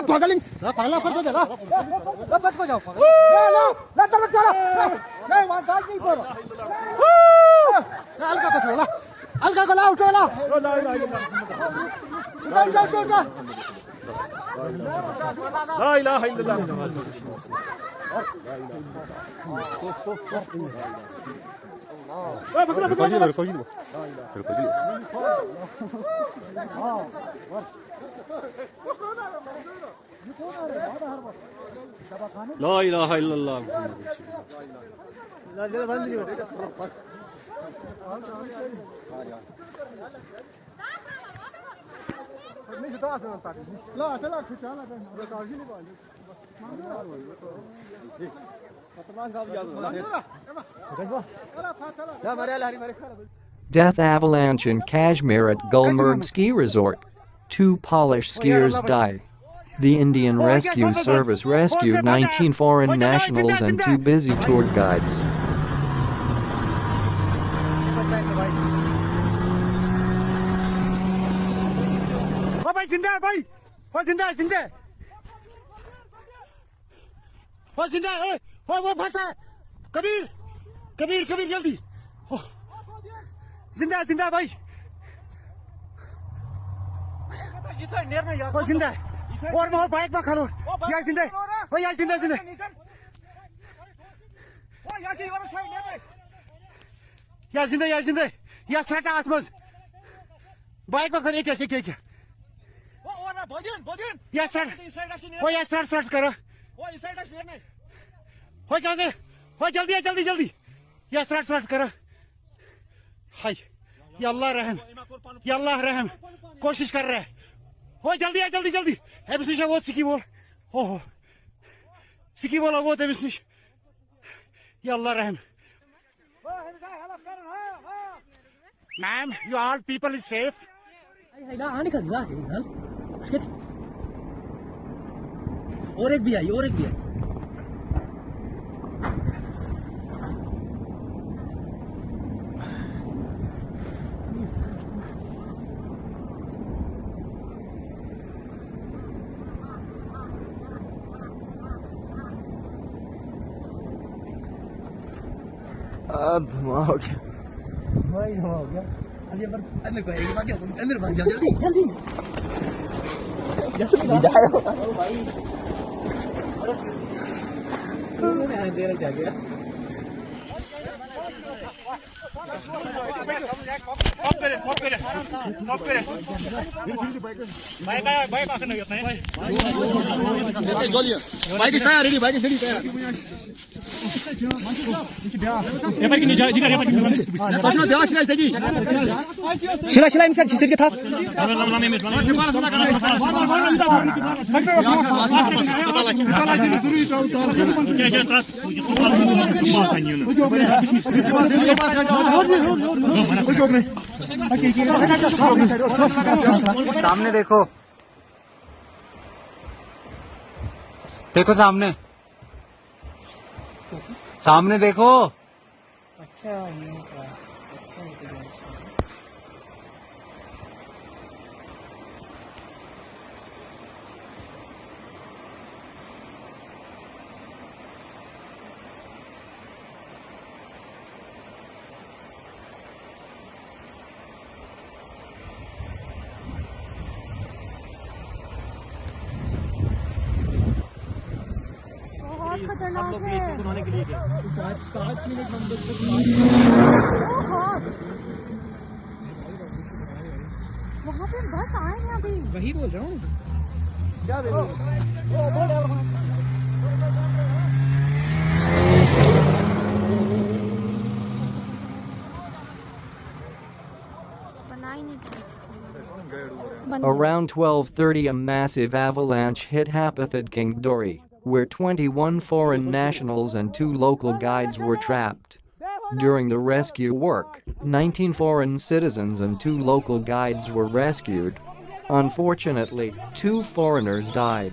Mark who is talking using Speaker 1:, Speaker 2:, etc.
Speaker 1: पगलिंग पगला फट दे ला बच को जाओ ला तर चला नहीं वहां गाल नहीं पड़ो हल्का को छोड़ा हल्का को ला उठो ला जा ला इलाहा इल्लल्लाह ला इलाहा इल्लल्लाह
Speaker 2: Death avalanche in Kashmir at Gulmarg ski resort. 2 Polish skiers die. The Indian Rescue Service rescued 19 foreign nationals and 2 busy tour guides.
Speaker 1: Kabir जल्दी जिंदा जिंदा भाई वो जिंदा और वो बाइक में खड़ो यार जिंदा वो यार जिंदा जिंदा यार जिंदा यार सटा आसमान बाइक में खड़े कैसे क्या क्या यार सर वो यार सर करो हो क्या हो जल्दी या स्टार्ट करो हाय या अल्लाह रहम कोशिश कर रहा है हो जल्दी एमस निश वो सिकी बोल ओहो सिकी बोल वो एमस निश या अल्लाह रहम ma'am you all people is safe और एक भी आई
Speaker 2: धुआं हो गया
Speaker 1: अंदर भाग जाओ जल्दी शिला इनका जिससे के था
Speaker 3: सामने देखो सामने देखो
Speaker 1: अच्छा खतरनाक है बनाने के लिए 5 मिनट हम लोग बस वहाँ पे बस आए हैं अभी वही बोल रहा हूँ क्या
Speaker 2: Around 12:30 a massive avalanche hit Hapith at Kingdori, where 21 foreign nationals and 2 local guides were trapped. During the rescue work, 19 foreign citizens and 2 local guides were rescued. Unfortunately, 2 foreigners died.